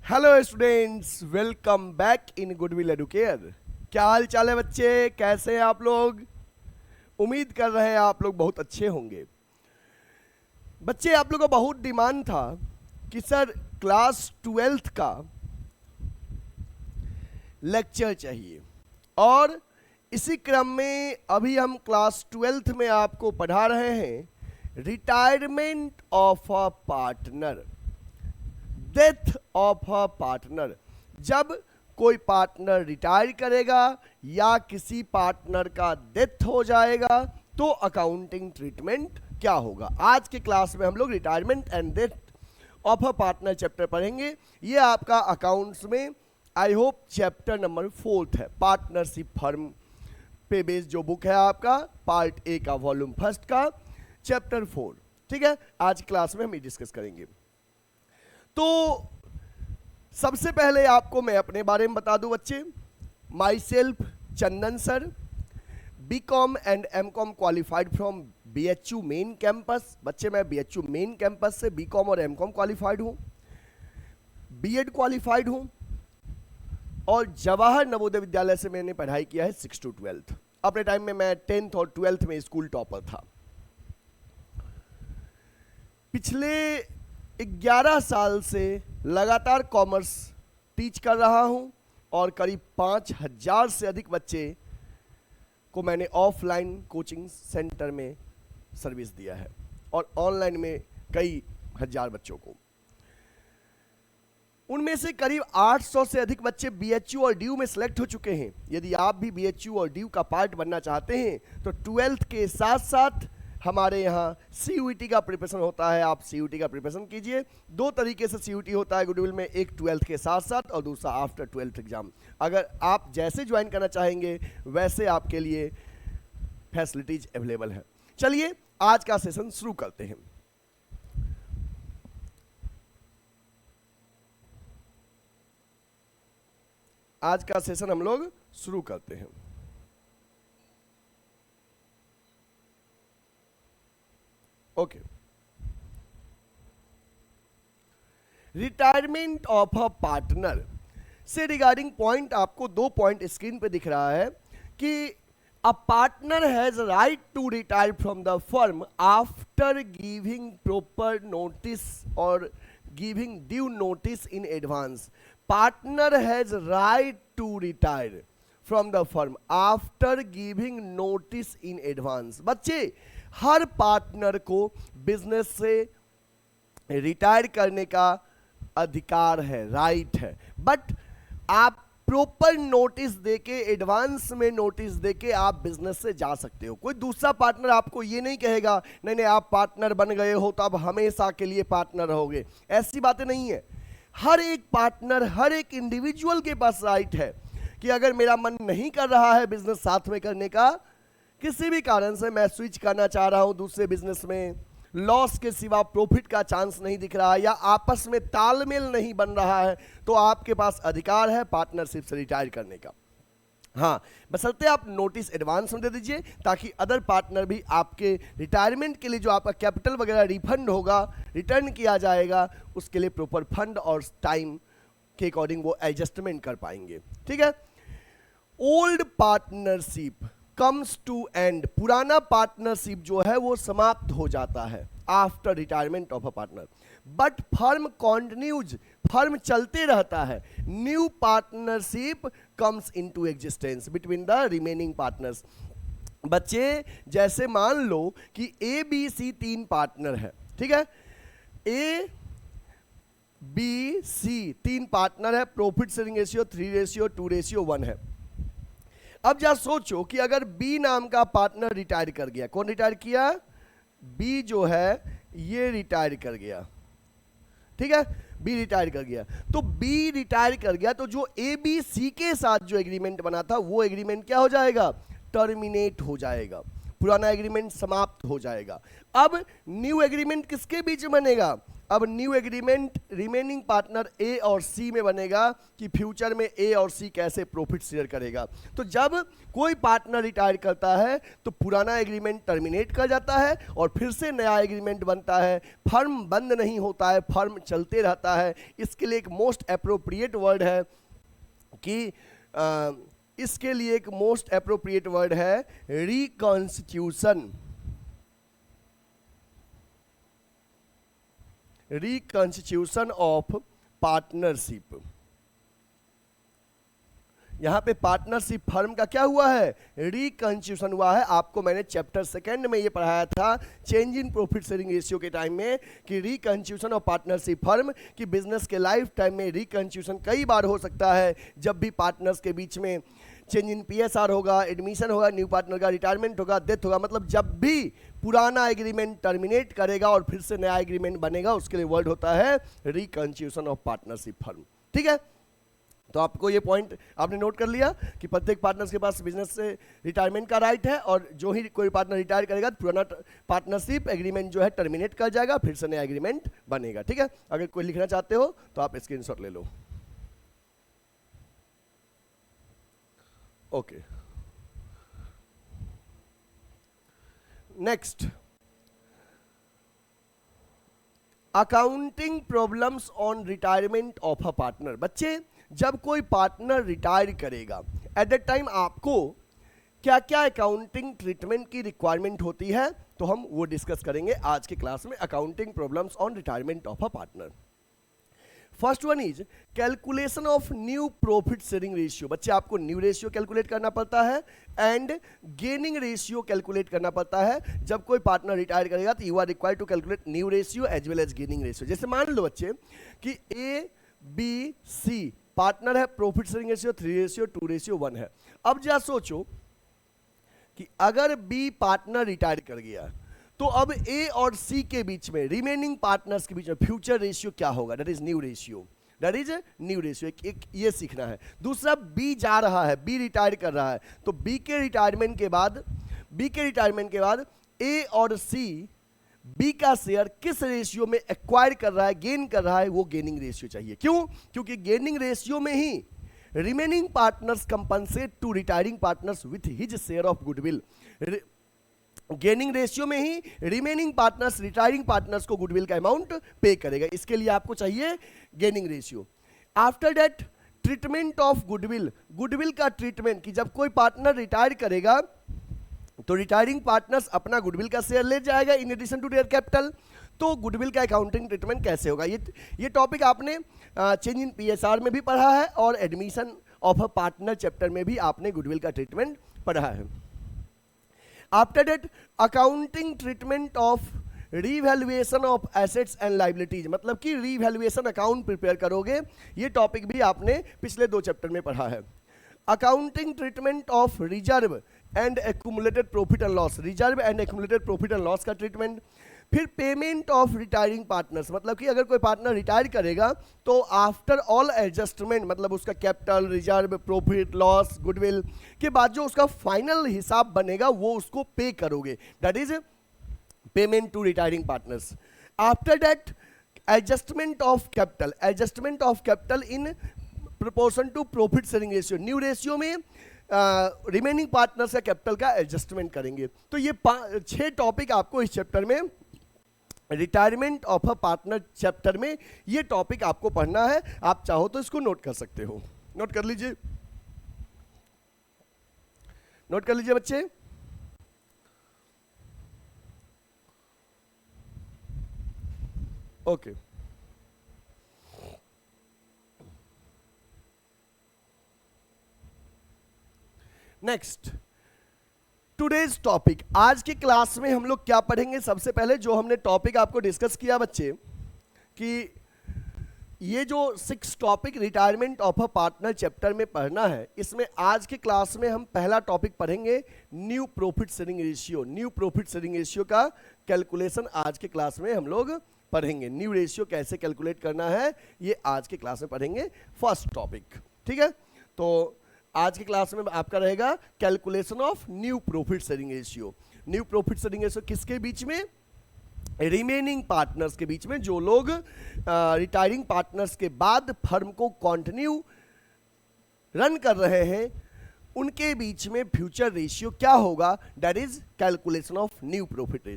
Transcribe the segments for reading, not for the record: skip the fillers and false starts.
Hello students, welcome back in goodwill Educare. क्या हाल चाल है बच्चे, कैसे हैं आप लोग? उम्मीद कर रहे हैं आप लोग बहुत अच्छे होंगे। बच्चे, आप लोगों का बहुत डिमांड था कि सर क्लास 12th का लेक्चर चाहिए, और इसी क्रम में अभी हम क्लास 12th में आपको पढ़ा रहे हैं retirement of a partner, death of a partner. जब कोई पार्टनर रिटायर करेगा या किसी पार्टनर का डेथ हो जाएगा तो अकाउंटिंग ट्रीटमेंट क्या होगा। आज के क्लास में हम लोग retirement and death of a partner chapter पढ़ेंगे। ये आपका अकाउंट्स में आई होप चैप्टर नंबर 4 है, पार्टनरशिप फर्म पे बेस्ड जो बुक है आपका, पार्ट ए का वॉल्यूम 1 का चैप्टर 4। ठीक है, आज क्लास में हम ये डिस्कस करेंगे। तो सबसे पहले आपको मैं अपने बारे में बता दूं बच्चे। Myself Chandan sir, BCom and MCom qualified from BHU main campus. बच्चे, मैं बीएचयू मेन कैंपस से बीकॉम और एमकॉम क्वालिफाइड हूं, बीएड क्वालिफाइड हूं, और जवाहर नवोदय विद्यालय से मैंने पढ़ाई किया है 6 to 12th। अपने टाइम में मैं 10th और 12th में स्कूल टॉपर था। पिछले 11 साल से लगातार कॉमर्स टीच कर रहा हूं, और करीब 5000 से अधिक बच्चे को मैंने ऑफलाइन कोचिंग सेंटर में सर्विस दिया है, और ऑनलाइन में कई हजार बच्चों को। उनमें से करीब 800 से अधिक बच्चे बीएचयू और ड्यू में सिलेक्ट हो चुके हैं। यदि आप भी बीएचयू और ड्यू का पार्ट बनना चाहते हैं तो 12th के साथ साथ हमारे यहाँ सीयूईटी का प्रिपरेशन होता है। आप सीयूईटी का प्रिपरेशन कीजिए। 2 तरीके से सीयूईटी होता है गुडविल में, एक 12th के साथ साथ और दूसरा आफ्टर 12th एग्जाम। अगर आप जैसे ज्वाइन करना चाहेंगे वैसे आपके लिए फैसिलिटीज अवेलेबल है। चलिए आज का सेशन शुरू करते हैं। आज का सेशन हम लोग शुरू करते हैं। Okay, retirement of a partner से रिगार्डिंग पॉइंट आपको 2 पॉइंट स्क्रीन पे दिख रहा है कि a partner has right to retire from the firm after giving proper notice और giving due notice in advance. Partner has right to retire from the firm after giving notice in advance. बच्चे, हर partner को business से retire करने का अधिकार है, right है, बट आप प्रॉपर नोटिस देके, एडवांस में नोटिस देके आप बिजनेस से जा सकते हो। कोई दूसरा पार्टनर आपको ये नहीं कहेगा नहीं नहीं आप पार्टनर बन गए हो तो अब हमेशा के लिए पार्टनर रहोगे, ऐसी बातें नहीं है। हर एक पार्टनर, हर एक इंडिविजुअल के पास राइट है कि अगर मेरा मन नहीं कर रहा है बिजनेस साथ में करने का, किसी भी कारण से मैं स्विच करना चाह रहा हूं दूसरे बिजनेस में, लॉस के सिवा प्रॉफिट का चांस नहीं दिख रहा है या आपस में तालमेल नहीं बन रहा है, तो आपके पास अधिकार है पार्टनरशिप से रिटायर करने का। हाँ, बशर्ते आप नोटिस एडवांस में दे दीजिए ताकि अदर पार्टनर भी आपके रिटायरमेंट के लिए जो आपका कैपिटल वगैरह रिफंड होगा, रिटर्न किया जाएगा, उसके लिए प्रॉपर फंड और टाइम के अकॉर्डिंग वो एडजस्टमेंट कर पाएंगे। ठीक है। Old partnership comes to end, पुराना पार्टनरशिप जो है वो समाप्त हो जाता है after retirement of a partner, but firm continues, firm चलते रहता है। New partnership comes into existence between the remaining partners. बच्चे, जैसे मान लो कि ए बी सी 3 पार्टनर है, ठीक है, ए बी सी 3 पार्टनर है, प्रॉफिट शेयरिंग रेशियो 3:2:1 है। अब जरा सोचो कि अगर बी नाम का पार्टनर रिटायर कर गया, कौन रिटायर किया? बी जो है ये रिटायर कर गया, ठीक है, बी रिटायर कर गया। तो बी रिटायर कर गया तो जो ए बी सी के साथ जो एग्रीमेंट बना था वो एग्रीमेंट क्या हो जाएगा? टर्मिनेट हो जाएगा। पुराना एग्रीमेंट समाप्त हो जाएगा। अब न्यू एग्रीमेंट किसके बीच में बनेगा? अब न्यू एग्रीमेंट रिमेनिंग पार्टनर ए और सी में बनेगा कि फ्यूचर में ए और सी कैसे प्रॉफिट शेयर करेगा। तो जब कोई पार्टनर रिटायर करता है तो पुराना एग्रीमेंट टर्मिनेट कर जाता है और फिर से नया एग्रीमेंट बनता है। फर्म बंद नहीं होता है, फर्म चलते रहता है। इसके लिए एक मोस्ट एप्रोप्रिएट वर्ड है कि इसके लिए एक मोस्ट एप्रोप्रिएट वर्ड है रिकॉन्स्टिट्यूशन। Reconstitution of partnership. यहां पे पार्टनरशिप फर्म का क्या हुआ है? रिकॉन्स्टिट्यूशन हुआ है। आपको मैंने चैप्टर 2 में ये पढ़ाया था change in profit sharing ratio के टाइम में कि रिकॉन्स्टिट्यूशन ऑफ पार्टनरशिप फर्म की बिजनेस के लाइफ टाइम में रिकॉन्स्टिट्यूशन कई बार हो सकता है। जब भी पार्टनर्स के बीच में चेंज इन पीएसआर होगा, एडमिशन होगा, न्यू पार्टनर का रिटायरमेंट होगा, डेथ होगा, मतलब जब भी पुराना एग्रीमेंट टर्मिनेट करेगा और फिर से नया एग्रीमेंट बनेगा, उसके लिए वर्ड होता है रिकॉन्स्टिट्यूशन ऑफ पार्टनरशिप फर्म। ठीक है, तो आपको ये पॉइंट आपने नोट कर लिया कि प्रत्येक पार्टनर्स के पास बिजनेस से रिटायरमेंट का राइट है और जो ही कोई पार्टनर रिटायर करेगा तो पुराना पार्टनरशिप एग्रीमेंट जो है टर्मिनेट कर जाएगा, फिर से नया एग्रीमेंट बनेगा। ठीक है, अगर कोई लिखना चाहते हो तो आप स्क्रीनशॉट ले लो। Okay, next, accounting problems on retirement of a partner. बच्चे, जब कोई पार्टनर रिटायर करेगा एट दैट टाइम आपको क्या क्या अकाउंटिंग ट्रीटमेंट की रिक्वायरमेंट होती है, तो हम वो डिस्कस करेंगे आज के क्लास में। Accounting problems on retirement of a partner. First one is calculation of new profit sharing ratio. बच्चे, आपको न्यू रेशियो कैलकुलेट करना पड़ता है एंड गेनिंग रेशियो कैलकुलेट करना पड़ता है। जब कोई पार्टनर रिटायर करेगा तो you are required to calculate new ratio as well as gaining ratio. जैसे मान लो बच्चे कि ए बी सी पार्टनर है, प्रॉफिट शेयरिंग रेशियो 3:2:1 है। अब जरा सोचो कि अगर बी पार्टनर रिटायर कर गया तो अब ए और सी के बीच में, रिमेनिंग पार्टनर्स के बीच में फ्यूचर रेशियो क्या होगा? That is new ratio. That is new ratio. एक ये सीखना है। दूसरा, बी जा रहा है, बी रिटायर कर रहा है, तो बी के रिटायरमेंट के बाद ए और सी बी का शेयर किस रेशियो में एक्वायर कर रहा है, गेन कर रहा है, वो गेनिंग रेशियो चाहिए। क्यों? क्योंकि गेनिंग रेशियो में ही remaining partners compensate to retiring partners with his share of goodwill. Gaining ratio में ही रिमेनिंग पार्टनर्स रिटायरिंग पार्टनर्स को गुडविल का अमाउंट पे करेगा। इसके लिए आपको चाहिए gaining ratio. After that, treatment of goodwill. Goodwill का ट्रीटमेंट कि जब कोई पार्टनर रिटायर करेगा तो रिटायरिंग पार्टनर्स अपना गुडविल का शेयर ले जाएगा in addition to their capital. तो गुडविल का अकाउंटिंग ट्रीटमेंट कैसे होगा, ये टॉपिक आपने चेंज इन पीएसआर में भी पढ़ा है और admission of a partner chapter में भी आपने गुडविल का ट्रीटमेंट पढ़ा है। After that, accounting treatment of revaluation of assets and liabilities, मतलब कि रीवैल्यूएशन अकाउंट प्रिपेयर करोगे। ये टॉपिक भी आपने पिछले 2 चैप्टर में पढ़ा है। Accounting treatment of reserve and accumulated profit and loss, reserve and accumulated profit and loss का ट्रीटमेंट। फिर पेमेंट ऑफ रिटायरिंग पार्टनर्स, मतलब कि अगर कोई पार्टनर रिटायर करेगा तो आफ्टर ऑल एडजस्टमेंट, मतलब उसका capital, reserve, profit, loss, goodwill के बाद जो उसका फाइनल हिसाब बनेगा वो उसको पे करोगे। That is payment to retiring partners. After that, adjustment of capital in proportion to profit sharing ratio. New ratio में रिमेनिंग पार्टनर्स का कैपिटल का एडजस्टमेंट करेंगे। तो ये 6 टॉपिक आपको इस चैप्टर में, retirement of a partner chapter में ये टॉपिक आपको पढ़ना है। आप चाहो तो इसको नोट कर सकते हो। नोट कर लीजिए, नोट कर लीजिए बच्चे। Okay, next, today's topic. आज की क्लास में हम लोग क्या पढ़ेंगे? सबसे पहले जो हमने टॉपिक आपको डिस्कस किया बच्चे कि ये जो 6 topic retirement of a partner chapter में पढ़ना है, इसमें आज की क्लास में हम पहला टॉपिक पढ़ेंगे new profit sharing ratio. New profit sharing ratio का कैलकुलेशन आज की क्लास में हम लोग पढ़ेंगे। न्यू रेशियो कैसे कैलकुलेट करना है ये आज की क्लास में पढ़ेंगे, फर्स्ट टॉपिक। ठीक है, तो आज की क्लास में आपका रहेगा calculation of new profit sharing ratio. New profit sharing ratio किसके बीच में? रिमेनिंग पार्टनर्स के बीच में, जो लोग रिटायरिंग पार्टनर्स के बाद फर्म को कंटिन्यू रन कर रहे हैं, उनके बीच में फ्यूचर रेशियो क्या होगा? That is calculation of new profit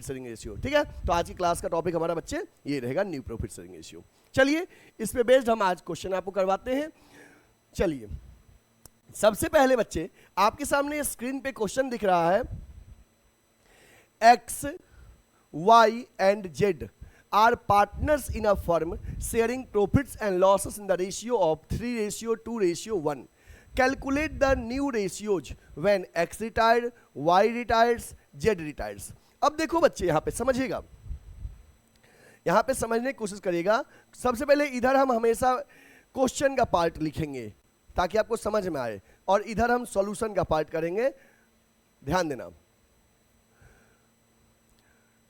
sharing ratio. ठीक है, तो आज की क्लास का टॉपिक हमारा बच्चे ये रहेगा, न्यू प्रॉफिट शेयरिंग रेशियो। चलिए इस पे बेस्ड हम आज क्वेश्चन आपको करवाते हैं। चलिए सबसे पहले बच्चे आपके सामने स्क्रीन पे क्वेश्चन दिख रहा है, X Y and Z are partners in a firm sharing profits and losses in the ratio of 3:2:1. Calculate the new ratios when X retired, Y retires, Z retires. अब देखो बच्चे यहाँ पे समझिएगा, यहाँ पे समझने की कोशिश करिएगा। सबसे पहले इधर हम हमेशा क्वेश्चन का पार्ट लिखेंगे ताकि आपको समझ में आए, और इधर हम सॉल्यूशन का पार्ट करेंगे। ध्यान देना,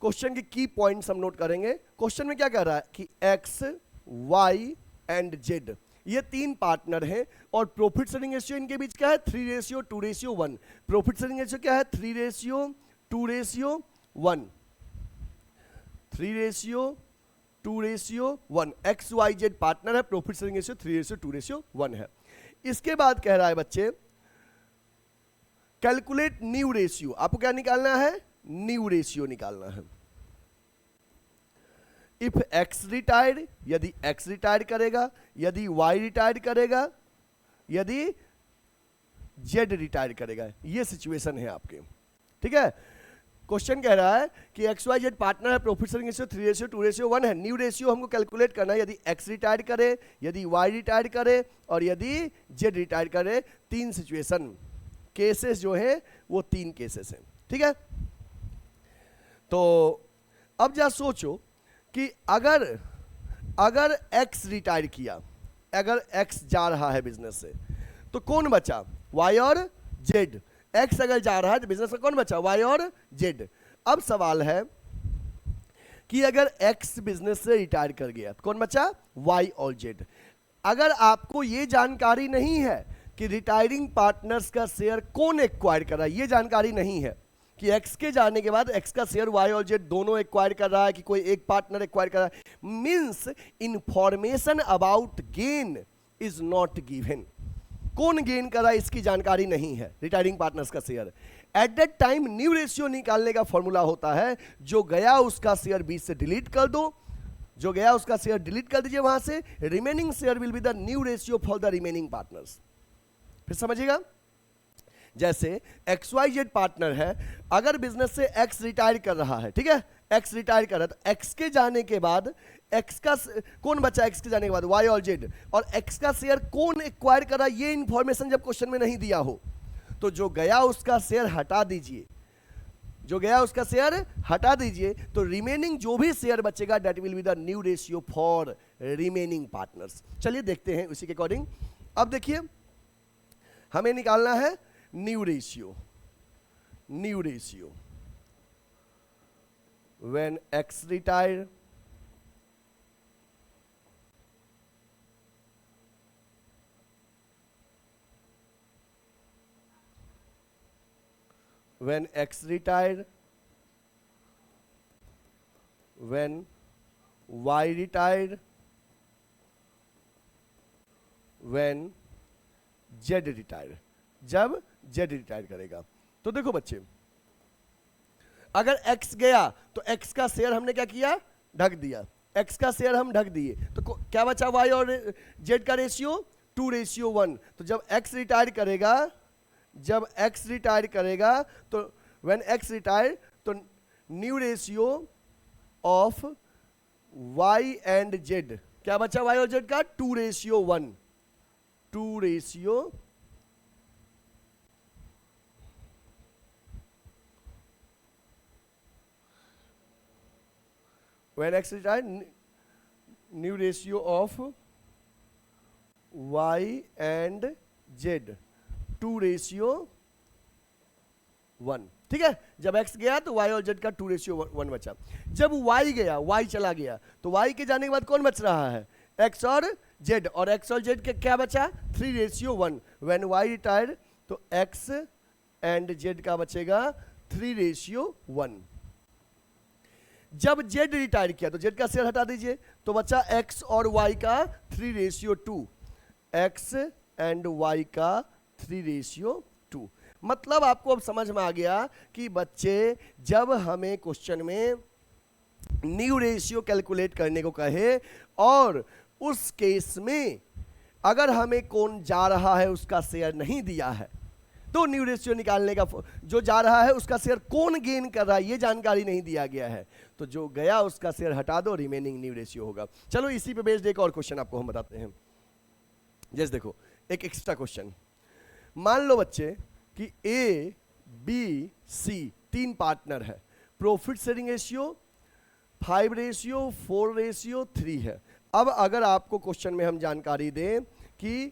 क्वेश्चन के की पॉइंट्स हम नोट करेंगे। क्वेश्चन में क्या कह रहा है कि एक्स वाई एंड जेड ये तीन पार्टनर हैं, और प्रॉफिट शेयरिंग रेशियो इनके बीच क्या है? 3:2:1। प्रॉफिट शेयरिंग रेशियो क्या है? 3:2:1। 3:2:1। एक्स वाई जेड पार्टनर है, प्रॉफिट शेयरिंग रेशियो 3:2:1 है। इसके बाद कह रहा है बच्चे कैलकुलेट न्यू रेशियो। आपको क्या निकालना है? न्यू रेशियो निकालना है। इफ एक्स रिटायर्ड, यदि एक्स रिटायर्ड करेगा, यदि वाई रिटायर्ड करेगा, यदि जेड रिटायर्ड करेगा, ये सिचुएशन है आपके। ठीक है, क्वेश्चन कह रहा है कि एक्स वाई जेड पार्टनर है, प्रॉफिट शेयरिंग रेशियो 3:2:1 है। न्यू रेशियो हमको कैलकुलेट करना है यदि एक्स रिटायर्ड करे, यदि वाई रिटायर्ड करे और यदि जेड रिटायर्ड करे। तीन सिचुएशन केसेस जो है वो तीन केसेस हैं। ठीक है, तो अब जा सोचो कि अगर एक्स रिटायर किया, अगर एक्स जा रहा है बिजनेस से, तो कौन बचा? वाई और जेड। एक्स अगर जा रहा है तो बिजनेस में कौन बचा? वाई और जेड। अब सवाल है कि अगर एक्स बिजनेस से रिटायर कर गया तो कौन बचा? वाई और जेड। अगर आपको ये जानकारी नहीं है कि रिटायरिंग पार्टनर्स का शेयर कौन एक्वायर कर रहा है, ये जानकारी नहीं है कि एक्स के जाने के बाद एक्स का शेयर वाई और जेड दोनों एक्वायर कर रहा है कि कोई एक पार्टनर एक्वायर कर रहा है, means information about gain is not given. कौन गेन कर रहा है इसकी जानकारी नहीं है रिटायरिंग पार्टनर्स का share. Eight that time new ratio निकालने का फॉर्मूला होता है, जो गया उसका शेयर बीच से डिलीट कर दो, जो गया उसका शेयर डिलीट कर दीजिए वहां से। Remaining share will be the new ratio for the remaining partners. फिर समझिएगा, जैसे एक्स वाई जेड पार्टनर है, अगर बिजनेस से एक्स रिटायर कर रहा है, ठीक है, एक्स रिटायर कर रहा है, तो एक्स के जाने के बाद एक्स का कौन बचा? एक्स के जाने के बाद वाई और जेड। और एक्स का शेयर कौन एक्वायर कर रहा है, ये इंफॉर्मेशन जब क्वेश्चन में नहीं दिया हो तो जो गया उसका शेयर हटा दीजिए, जो गया उसका शेयर हटा दीजिए, तो रिमेनिंग जो भी शेयर बचेगा that will be the new ratio for remaining partners. चलिए देखते हैं उसी के अकॉर्डिंग। अब देखिए हमें निकालना है new ratio when x retire, when x retired, when y retired, when z retired, जब z रिटायर करेगा। तो देखो बच्चे, अगर x गया तो x का शेयर हमने क्या किया? ढक दिया। x का शेयर हम ढक दिए तो क्या बचा? y और z का रेशियो 2:1। तो जब x रिटायर करेगा, तो व्हेन x रिटायर, तो new ratio of y and z क्या बचा? y और z का 2:1। 2:1। When x retired, new ratio of y and z 2:1। ठीक है, जब x गया तो y और z का 2:1 बचा। जब y गया, y चला गया, तो y के जाने के बाद कौन बच रहा है? x और z, और x और z के क्या बचा? 3:1। When y retired, तो x एंड z का बचेगा 3:1। जब Z रिटायर किया तो Z का शेयर हटा दीजिए, तो बचा X और Y का 3:2, X एंड Y का 3:2। मतलब आपको अब समझ में आ गया कि बच्चे जब हमें क्वेश्चन में न्यू रेशियो कैलकुलेट करने को कहे और उस केस में अगर हमें कौन जा रहा है उसका शेयर नहीं दिया है, तो न्यू रेशियो निकालने का जो जा रहा है उसका शेयर कौन गेन कर रहा है ये जानकारी नहीं दिया गया है, तो जो गया उसका शेयर हटा दो, रिमेनिंग न्यू रेशियो होगा। चलो इसी पे बेस्ड एक और क्वेश्चन आपको हम बताते हैं। जैसे देखो एक एक्स्ट्रा क्वेश्चन, मान लो बच्चे कि A, B, C 3 पार्टनर है, प्रॉफिट शेयरिंग रेशियो 5:4:3 है। अब अगर आपको क्वेश्चन में हम जानकारी दें कि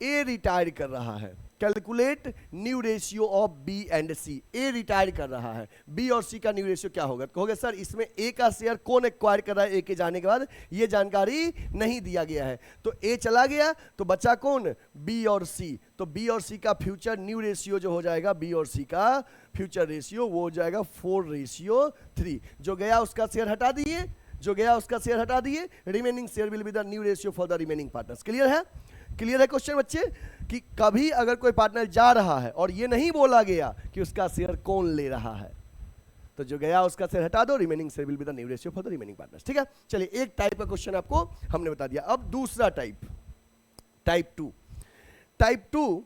A रिटायर कर रहा है, calculate new ratio of B and C। A retire कर रहा है, B और C का न्यू रेशियो क्या होगा? कहोगे सर इसमें A का शेयर कौन एक्वायर कर रहा है A के जाने के बाद, ये जानकारी नहीं दिया गया है। तो A चला गया तो बचा कौन? B और C। तो B और C का फ्यूचर न्यू रेशियो जो हो जाएगा, B और C का फ्यूचर रेशियो वो हो जाएगा 4:3। जो गया उसका शेयर हटा दिए, जो गया उसका शेयर हटा दिए, remaining share will be the new ratio for the remaining partners. Clear है? क्लियर है क्वेश्चन बच्चे? कि कभी अगर कोई पार्टनर जा रहा है और ये नहीं बोला गया कि उसका शेयर कौन ले रहा है, तो जो गया उसका शेयर हटा दो, remaining share will be the new ratio for the remaining partners. ठीक है, चलिए एक टाइप का क्वेश्चन आपको हमने बता दिया। अब दूसरा टाइप, टाइप 2। टाइप 2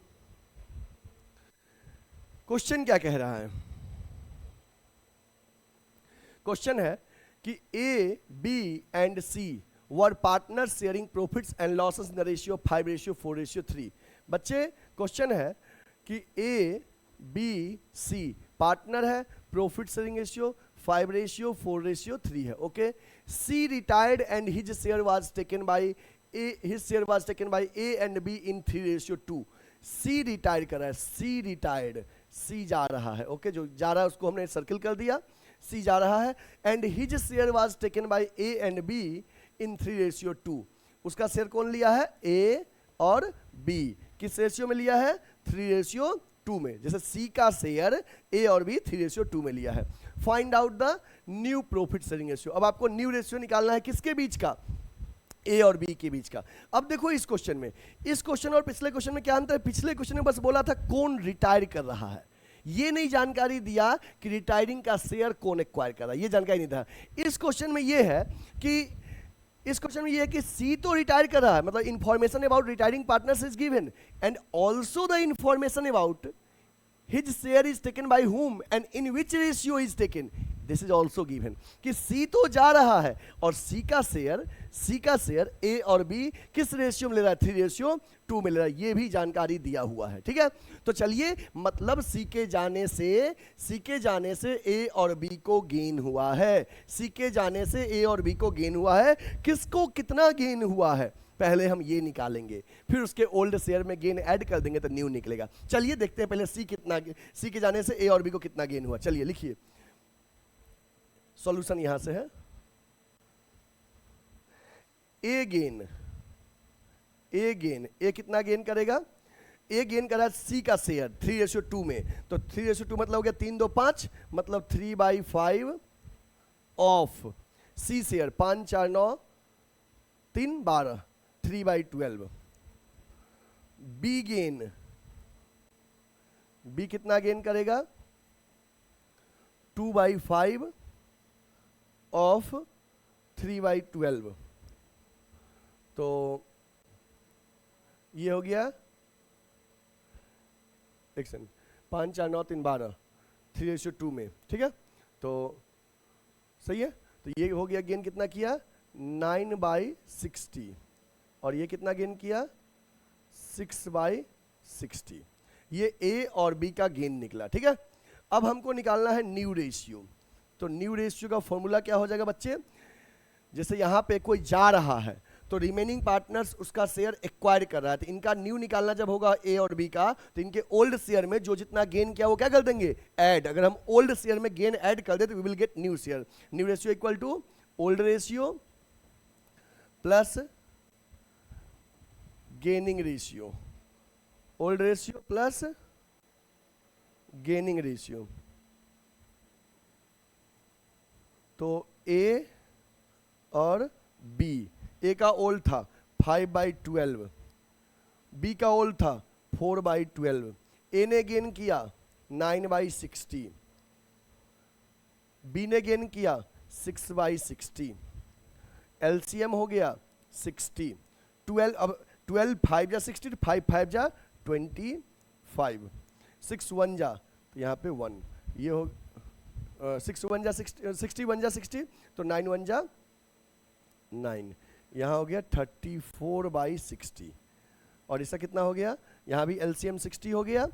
क्वेश्चन क्या कह रहा है? क्वेश्चन है कि A, B and C were partners sharing profits and losses in the ratio 5:4:3। बच्चे क्वेश्चन है कि A, B, C पार्टनर है, प्रॉफिट शेयरिंग रेशियो 5:4:3 है। Okay, C retired and his share was taken by A, his share was taken by A and B in 3:2। C retire कर रहा है, C retired, C जा रहा है। Okay, जो जा रहा है उसको हमने सर्किल कर दिया, C जा रहा है। And his share was taken by A and B इन 3:2। उसका शेयर कौन लिया है? A और B। किस रेशियो में लिया है? 3:2 में। जैसे C का शेयर A और B 3:2 में लिया है। Find out the new profit sharing ratio. अब आपको न्यू रेशियो निकालना है किसके बीच का? A और B के बीच का। अब देखो इस क्वेश्चन में, इस क्वेश्चन और पिछले क्वेश्चन में क्या अंतर है? पिछले क्वेश्चन में बस बोला था कौन रिटायर कर रहा है, ये नहीं जानकारी दिया कि रिटायरिंग का शेयर कौन एक्वायर कर रहा है, ये जानकारी नहीं था। इस क्वेश्चन में ये है कि इस क्वेश्चन में ये है कि C तो रिटायर कर रहा है, मतलब information about retiring partners is given and also the information about his share is taken by whom and in which ratio is taken, this is also given. कि C तो जा रहा है और C का शेयर A और B किस ratio में ले रहा है? 3:2 में ले रहा है, ये भी जानकारी दिया हुआ है। ठीक है, तो चलिए, मतलब C के जाने से A और B को गेन हुआ है, C के जाने से A और B को गेन हुआ है। किसको कितना गेन हुआ है पहले हम ये निकालेंगे, फिर उसके ओल्ड शेयर में गेन ऐड कर देंगे तो न्यू निकलेगा। चलिए देखते हैं पहले C के जाने से A और B को कितना गेन हुआ। चलिए लिखिए, सॉल्यूशन यहां से है। A कितना गेन करेगा? A गेन करा C का शेयर 3:2 में, तो 3:2 मतलब हो गया 3 2 5, मतलब 3/5 ऑफ C शेयर 5 4 9 3 12, 3/12। B कितना गेन करेगा? 2/5 ऑफ 3/12। तो ये हो गया, एक सेकंड, 5 4 9 3 12, 3:2 में। ठीक है, तो सही है। तो ये हो गया, गेन कितना किया? 9/60, और ये कितना गेन किया? 6/60। ये A और B का गेन निकला। ठीक है, अब हमको निकालना है न्यू रेशियो। तो न्यू रेशियो का फॉर्मूला क्या हो जाएगा बच्चे? जैसे यहां पे कोई जा रहा है तो रिमेनिंग पार्टनर्स उसका शेयर एक्वायर कर रहा है, तो इनका न्यू निकालना जब होगा A और B का, तो इनके ओल्ड शेयर में जो जितना गेन किया वो क्या कर देंगे? ऐड। अगर हम ओल्ड शेयर में गेन ऐड कर दे तो we will get new share. New ratio equal to old ratio plus gaining ratio, old ratio plus gaining ratio. तो ए और बी, ए का ओल्ड था 5/12, बी का ओल्ड था 4/12, ए ने गेन किया 9/60, बी ने गेन किया 6/60, एलसीएम हो गया 60, 12, अब 12 5 जा 60, 5 5 जा 25, 6 1 जा तो यहाँ पे 1, ये हो 6 1 जा 60 1 जा 60, तो 9 1 जा 9, यहाँ हो गया 34/60, और इसका कितना हो गया, यहाँ भी एलसीएम 60 हो गया,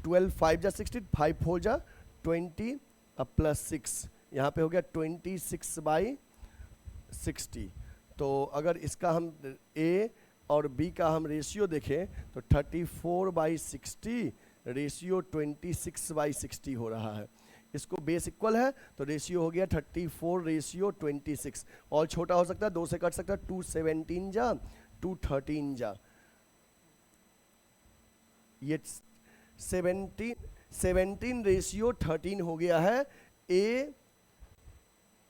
12 5 जा 60, 5 4 जा 20 अब प्लस 6, यहाँ पे हो गया 26/60। तो अगर इसका हम ए और बी का हम रेशियो देखें तो 34/60 रेशियो 26/60 हो रहा है। इसको बेस इक्वल है तो रेशियो हो गया 34:26, और छोटा हो सकता है, 2 से कट सकता है, 2 17 जा 2 13 जा, ये 17:13 हो गया है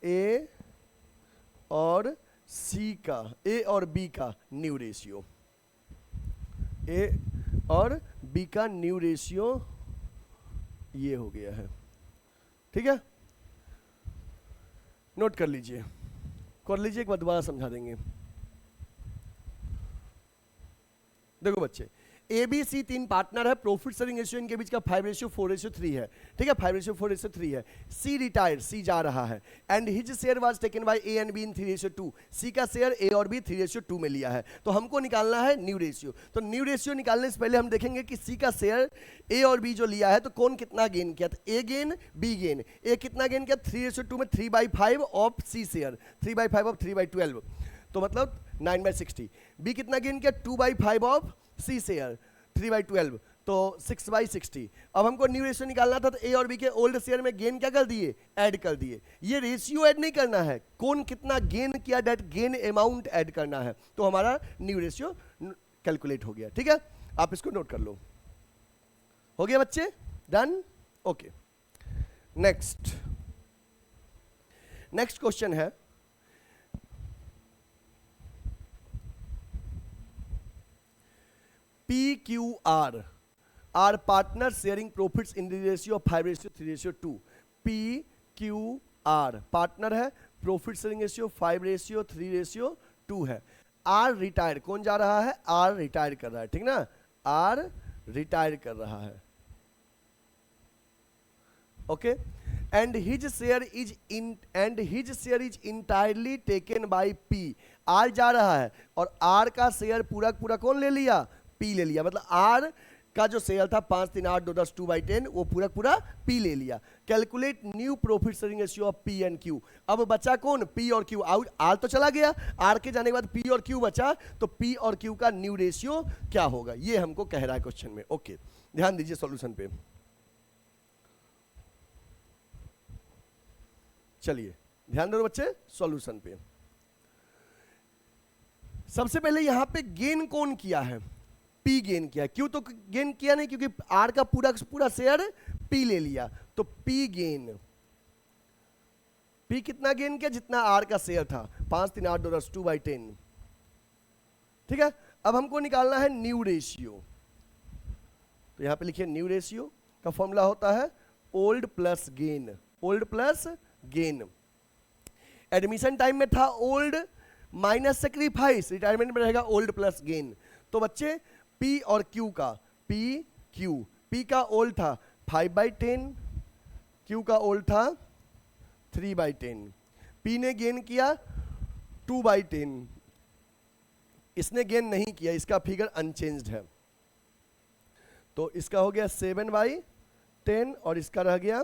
ए और सी का, ए और बी का न्यू रेशियो, ए और बी का न्यू रेशियो ये हो गया है। ठीक है, नोट कर लीजिए, एक बार दोबारा समझा देंगे। देखो बच्चे, ए बी सी 3 पार्टनर है, प्रॉफिट शेयरिंग रेशियो इनके बीच का 5:4:3 है। ठीक है, 5:4:3 है। सी रिटायर, सी जा रहा है, and his share was taken by A and be in 3:2। सी का शेयर ए और बी 3:2 में लिया है। तो हमको निकालना है न्यू रेशियो। तो न्यू रेशियो निकालने से पहले हम देखेंगे कि सी का शेयर ए और बी जो लिया है तो कौन कितना गेन किया। तो ए गेन बी गेन, ए कितना गेन किया 3:2 में 3/5 ऑफ सी शेयर, 3/5 ऑफ 3/12, तो मतलब 9/60। बी कितना गेन किया 2/5 ऑफ सी शेयर 3/12, तो 6/60। अब हमको न्यू रेशियो निकालना था, तो ए और बी के ओल्ड शेयर में गेन क्या कर दिए, ऐड कर दिए। ये रेशियो ऐड नहीं करना है, कौन कितना गेन किया दैट गेन अमाउंट ऐड करना है। तो हमारा न्यू रेशियो कैलकुलेट हो गया। ठीक है, आप इसको नोट कर लो। हो गया बच्चे, डन, ओके। नेक्स्ट क्वेश्चन है, PQR are partners sharing profits in the ratio of 5:3:2। PQR partner है, प्रॉफिट शेयरिंग रेशियो 5:3:2 है। आर रिटायर, कौन जा रहा है, आर रिटायर कर रहा है, ठीक ना, आर रिटायर कर रहा है, okay. And his share is entirely taken by P. R जा रहा है और आर का शेयर पूरा पूरा कौन ले लिया, पी ले लिया। मतलब आर का जो शेयर था 5 3 8 2 10 2/10 वो पूरा पूरा पी ले लिया। Calculate new profit sharing ratio of P and Q. अब बचा कौन, पी और क्यू। आर तो चला गया, आर के जाने के बाद पी और क्यू बचा, तो पी और क्यू का न्यू रेशियो क्या होगा, ये हमको कह रहा है क्वेश्चन में। ओके, ध्यान दीजिए सॉल्यूशन पे। चलिए ध्यान दो बच्चे सॉल्यूशन पे। सबसे पहले यहां पे गेन कौन किया है, पी गेन किया। क्यों तो गेन किया नहीं, क्योंकि आर का पूरा शेयर पी ले लिया, तो पी गेन, पी कितना गेन किया, जितना आर का शेयर था 5 3 8 2 10 2/10। ठीक है, अब हमको निकालना है न्यू रेशियो। तो यहां पे लिखिए न्यू रेशियो का फॉर्मूला होता है old plus gain, old plus gain. Admission time में था ओल्ड माइनस सेक्रीफाइस, रिटायरमेंट में रहेगा ओल्ड प्लस गेन। तो बच्चे P और Q का, P का ओल्ड था 5/10, Q का ओल्ड था 3/10। P ने गेन किया 2/10, इसने गेन नहीं किया, इसका फिगर अनचेंज्ड है, तो इसका हो गया 7/10 और इसका रह गया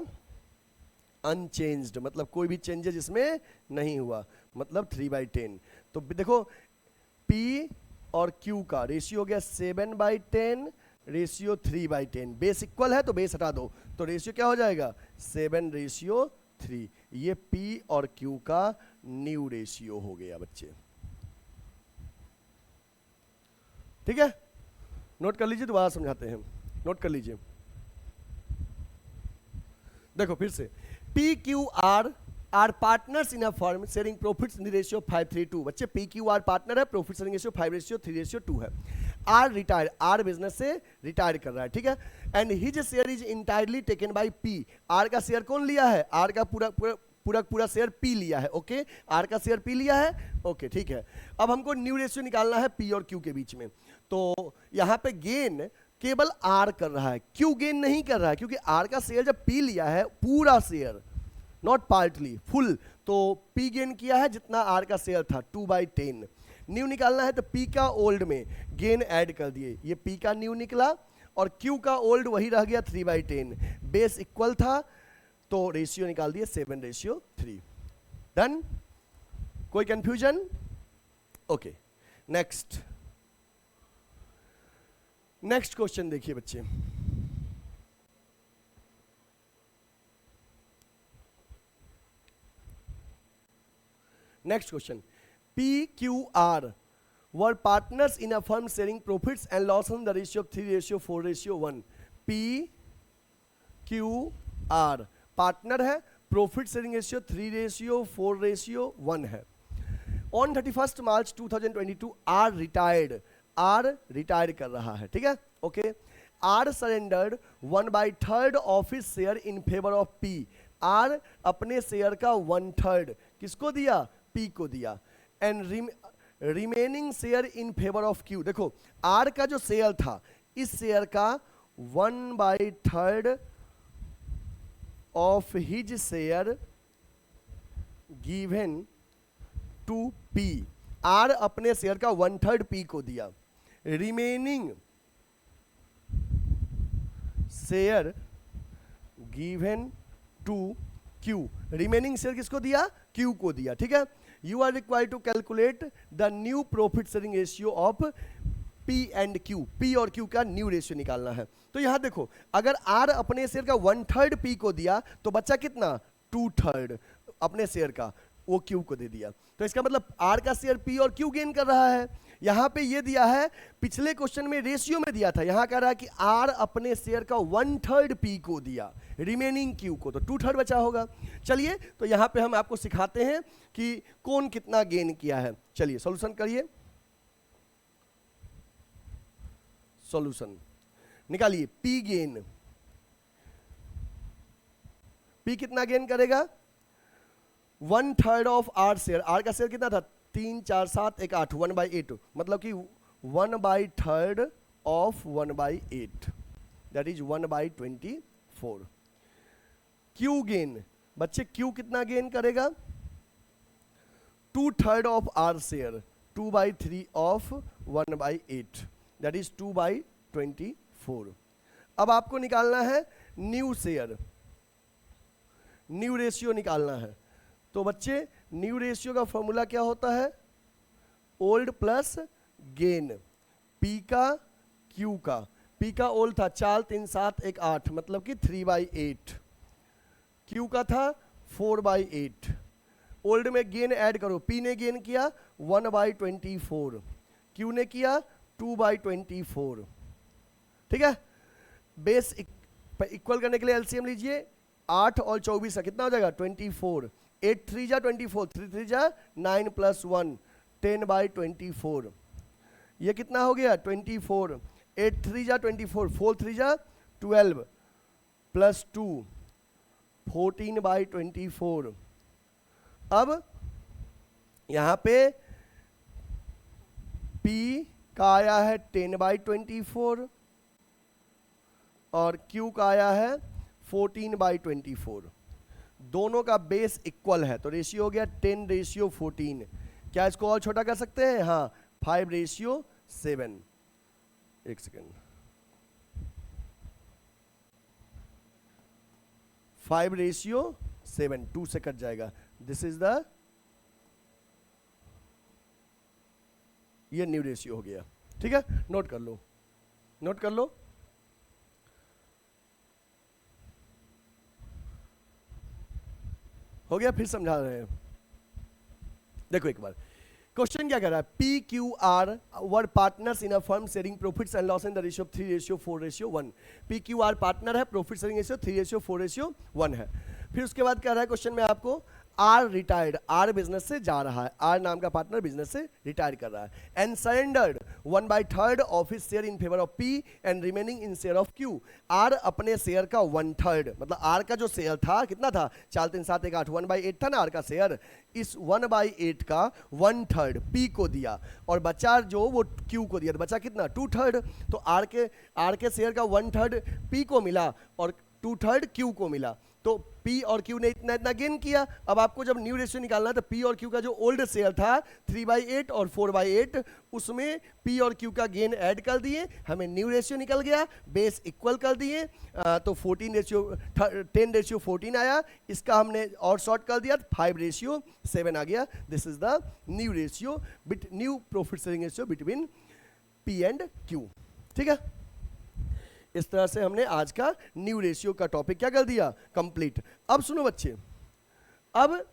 अनचेंज्ड, मतलब कोई भी चेंजेस इसमें नहीं हुआ, मतलब 3/10। तो देखो P और Q का रेशियो हो गया 7/10 रेशियो 3/10। बेस इक्वल है तो बेस हटा दो, तो रेशियो क्या हो जाएगा 7:3। ये P और Q का न्यू रेशियो हो गया बच्चे। ठीक है, नोट कर लीजिए, दोबारा समझाते हैं, नोट कर लीजिए। देखो फिर से PQR R partners in a firm sharing profits in the ratio 5:3:2। बच्चे पी क्यू आर पार्टनर है, प्रॉफिट शेयरिंग रेशियो 5:3:2 है। आर रिटायर, आर बिजनेस से रिटायर कर रहा है, ठीक है। And his share is entirely taken by P. R का शेयर कौन लिया है? आर का पूरा शेयर पी लिया है, ओके। आर का शेयर पी लिया है, ओके, ठीक है। अब हमको न्यू रेशियो निकालना है पी और क्यू के बीच में। तो यहाँ पे गेन केवल आर कर रहा है, क्यू गेन नहीं कर रहा है, क्योंकि आर का शेयर जब पी लिया है, पूरा शेयर, नॉट पार्टली, फुल, तो पी गेन किया है जितना आर का शेयर था, 2/10। न्यू निकालना है तो पी का ओल्ड में गेन ऐड कर दिए, ये पी का न्यू निकला और क्यू का ओल्ड वही रह गया 3/10। बेस इक्वल था तो रेशियो निकाल दिए 7:3। डन? कोई कंफ्यूजन? ओके, नेक्स्ट क्वेश्चन देखिए बच्चे। Next question, P, Q, R were partners in a firm sharing profits and loss on the ratio of 3:4:1. P, Q, R partner है, प्रॉफिट शेयरिंग रेशियो 3:4:1 है। On 31 March 2022 are retired कर रहा है, ठीक है, okay. R surrendered 1/3 of his share in favour of P. R अपने share का 1/3 किसको दिया? पी को दिया। And remaining share in favour of Q. देखो आर का जो शेयर था, इस शेयर का 1/3 of his share given to P. R अपने शेयर का 1/3 पी को दिया। Remaining share given to Q. Remaining share किसको दिया? क्यू को दिया, ठीक है। You are required to calculate the new profit sharing ratio of P and Q. P और क्यू का न्यू रेशियो निकालना है। तो यहां देखो, अगर आर अपने शेयर का 1/3 पी को दिया तो बच्चा कितना? 2/3 अपने शेयर का वो क्यू को दे दिया। तो इसका मतलब आर का शेयर पी और क्यू गेन कर रहा है। यहां पे ये दिया है, पिछले क्वेश्चन में रेशियो में दिया था, यहां कह रहा है कि आर अपने शेयर का 1/3 पी को दिया, रिमेनिंग क्यू को, तो 2/3 बचा होगा। चलिए, तो यहां पे हम आपको सिखाते हैं कि कौन कितना गेन किया है। चलिए सॉल्यूशन करिए, सॉल्यूशन निकालिए। पी गेन, पी कितना गेन करेगा? 1/3 ऑफ आर शेयर। आर का शेयर कितना था? 3, 4, 7, 1, 8, 1/8, मतलब कि 1/3 of 1/8, that is 1/24। Q gain, बच्चे क्यू कितना गेन करेगा? 2/3 of R share, 2/3 of 1/8, that is 2/24। अब आपको निकालना है न्यू शेयर, न्यू रेशियो निकालना है। तो बच्चे न्यू रेशियो का फॉर्मूला क्या होता है? ओल्ड प्लस गेन, पी का क्यू का। पी का ओल्ड था 4, 3, 7, 1, 8, मतलब कि 3/8। क्यू का था 4/8। ओल्ड में गेन ऐड करो, पी ने गेन किया 1/24, क्यू ने किया 2/24, ठीक है। बेस इक्वल करने के लिए एलसीएम लीजिए, 8 और 24 का कितना हो जाएगा? 24। 8 3 जा 24, 3 3 जा 9 + 1, 10/24। ये कितना हो गया? 24। 8 3 जा 24, 4 3 जा 12 + 2, 14/24। अब यहां पे P का आया है 10/24 और Q का आया है 14/24। दोनों का बेस इक्वल है, तो रेशियो हो गया 10:14। क्या इसको और छोटा कर सकते हैं? हाँ, 5:7। एक सेकेंड, 5:7, 2 से कट जाएगा। दिस इज द, ये न्यू रेशियो हो गया, ठीक है। नोट कर लो, नोट कर लो। हो गया? फिर समझा रहे हैं, देखो एक बार क्वेश्चन क्या कर रहा है। P Q are were partners in a firm sharing profits and loss in the ratio of 3:4:1। P Q R partner है, प्रॉफिट शेयरिंग रेशियो 3:4:1 है। फिर उसके बाद कह रहा है क्वेश्चन में आपको, आर रिटायर्ड, आर बिजनेस से जा रहा है, आर नाम का पार्टनर बिजनेस से रिटायर कर रहा है, and surrendered 1/3 of his share in favour of P and remaining in share of Q. R अपने शेयर का 1/3, मतलब आर का जो शेयर था कितना था, 4 3 7 1 8, 1/8 था ना आर का शेयर, इस 1/8 का 1/3 पी को दिया और बचा जो वो क्यू को दिया, तो बचा कितना 2/3। तो आर के शेयर का 1/3 पी को मिला और 2/3 क्यू को मिला, तो पी और क्यू ने इतना इतना गेन किया। अब आपको जब न्यू रेशियो निकालना है तो पी और क्यू का जो ओल्ड शेयर था 3/8 और 4/8, उसमें पी और क्यू का गेन ऐड कर दिए, हमें न्यू रेशियो निकल गया, बेस इक्वल कर दिए, तो 10/14 आया, इसका हमने और शॉर्ट कर दिया 5/7 आ गया। This is the new ratio, new profit sharing ratio between P and Q. ठीक है, इस तरह से हमने आज का न्यू रेशियो का टॉपिक क्या कर दिया, कंप्लीट। अब सुनो बच्चे, अब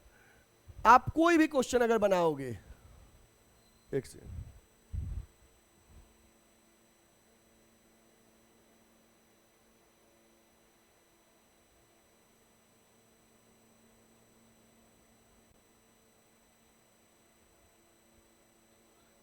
आप कोई भी क्वेश्चन अगर बनाओगे, एक सेकंड,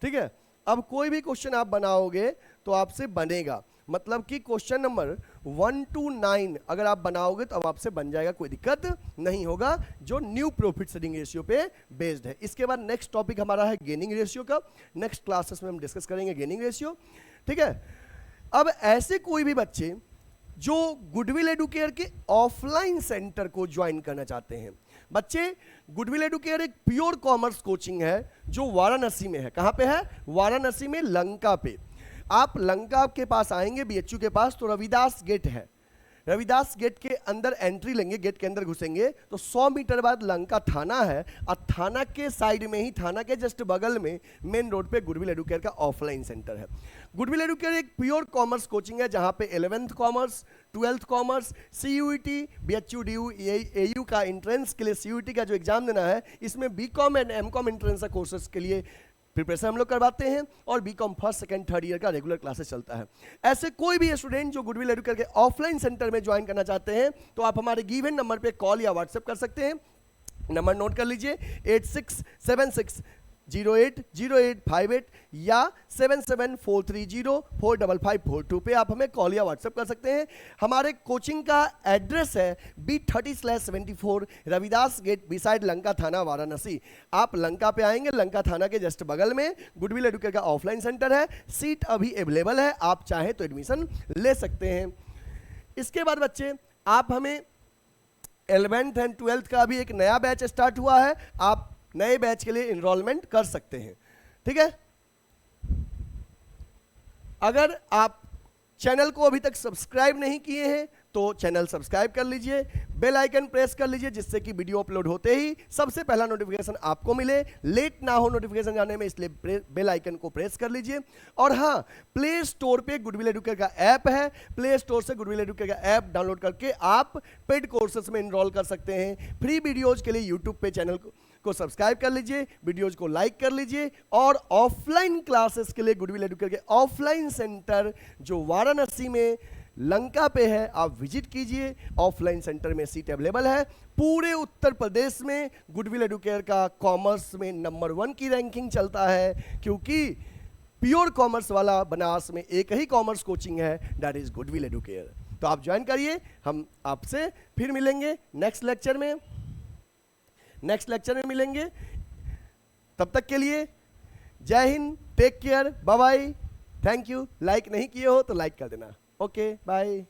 ठीक है, अब कोई भी क्वेश्चन आप बनाओगे तो आपसे बनेगा, मतलब कि क्वेश्चन नंबर 1 to 9 अगर आप बनाओगे तो अब आपसे बन जाएगा, कोई दिक्कत नहीं होगा, जो न्यू प्रॉफिट शेयरिंग रेशियो पे बेस्ड है। इसके बाद नेक्स्ट टॉपिक हमारा है गेनिंग रेशियो का, नेक्स्ट क्लासेस में हम डिस्कस करेंगे गेनिंग रेशियो। ठीक है, अब ऐसे कोई भी बच्चे जो गुडविल एडुकेयर के ऑफलाइन सेंटर को ज्वाइन करना चाहते हैं, बच्चे गुडविल एडुकेयर एक प्योर कॉमर्स कोचिंग है जो वाराणसी में है। कहाँ पे है, वाराणसी में, लंका पे। आप लंका के पास आएंगे बीएचयू के पास तो रविदास गेट है, रविदास गेट के अंदर एंट्री लेंगे, गेट के अंदर घुसेंगे तो 100 मीटर बाद लंका थाना है, और थाना के साइड में ही, थाना के जस्ट बगल में मेन रोड पे गुडविल एडुकेयर का ऑफलाइन सेंटर है। गुडविल एडुकेयर एक प्योर कॉमर्स कोचिंग है जहां पे 11th commerce, 12th commerce, CUET, BHU, DU, AU का एंट्रेंस के लिए सीयूईटी का जो एग्जाम देना है, इसमें BCom and MCom entrance courses के लिए प्रिपरेशन हम लोग करवाते हैं, और BCom first second third year का रेगुलर क्लासेस चलता है। ऐसे कोई भी स्टूडेंट जो गुडविल एडुकेयर के ऑफलाइन सेंटर में ज्वाइन करना चाहते हैं तो आप हमारे गिवन नंबर पे कॉल या व्हाट्सएप कर सकते हैं। नंबर नोट कर लीजिए 8676080858 या 7743045542 पे आप हमें कॉल या व्हाट्सएप कर सकते हैं। हमारे कोचिंग का एड्रेस है B30/74 Ravidas gate beside Lanka थाना वाराणसी। आप लंका पे आएंगे, लंका थाना के जस्ट बगल में गुडविल एडुकेयर का ऑफलाइन सेंटर है, सीट अभी अवेलेबल है, आप चाहें तो एडमिशन ले सकते हैं। इसके बाद बच्चे आप हमें 11th एंड 12th का भी एक नया बैच स्टार्ट हुआ है, आप नए बैच के लिए इनरोलमेंट कर सकते हैं। ठीक है, अगर आप चैनल को अभी तक सब्सक्राइब नहीं किए हैं तो चैनल सब्सक्राइब कर लीजिए, बेल आइकन प्रेस कर लीजिए जिससे कि वीडियो अपलोड होते ही सबसे पहला नोटिफिकेशन आपको मिले, लेट ना हो नोटिफिकेशन जाने में, इसलिए बेल आइकन को प्रेस कर लीजिए। और हाँ, प्ले स्टोर पे गुडविल एडुकेयर का ऐप है, प्ले स्टोर से गुडविल एडुकेयर का ऐप डाउनलोड करके आप पेड कोर्सेस में इनरोल कर सकते हैं। फ्री वीडियोज के लिए यूट्यूब पे चैनल को सब्सक्राइब कर लीजिए, वीडियोज को लाइक कर लीजिए, और ऑफलाइन क्लासेस के लिए गुडविल एडुकेयर के ऑफलाइन सेंटर जो वाराणसी में लंका पे है आप विजिट कीजिए। ऑफलाइन सेंटर में सीट अवेलेबल है। पूरे उत्तर प्रदेश में गुडविल एडुकेयर का कॉमर्स में नंबर 1 की रैंकिंग चलता है, क्योंकि प्योर कॉमर्स वाला बनारस में एक ही कॉमर्स कोचिंग है, दैट इज गुडविल एडुकेयर। तो आप ज्वाइन करिए, हम आपसे फिर मिलेंगे नेक्स्ट लेक्चर में, मिलेंगे। तब तक के लिए जय हिंद, take care, bye bye, thank you. Like नहीं किए हो तो लाइक कर देना। Okay, bye.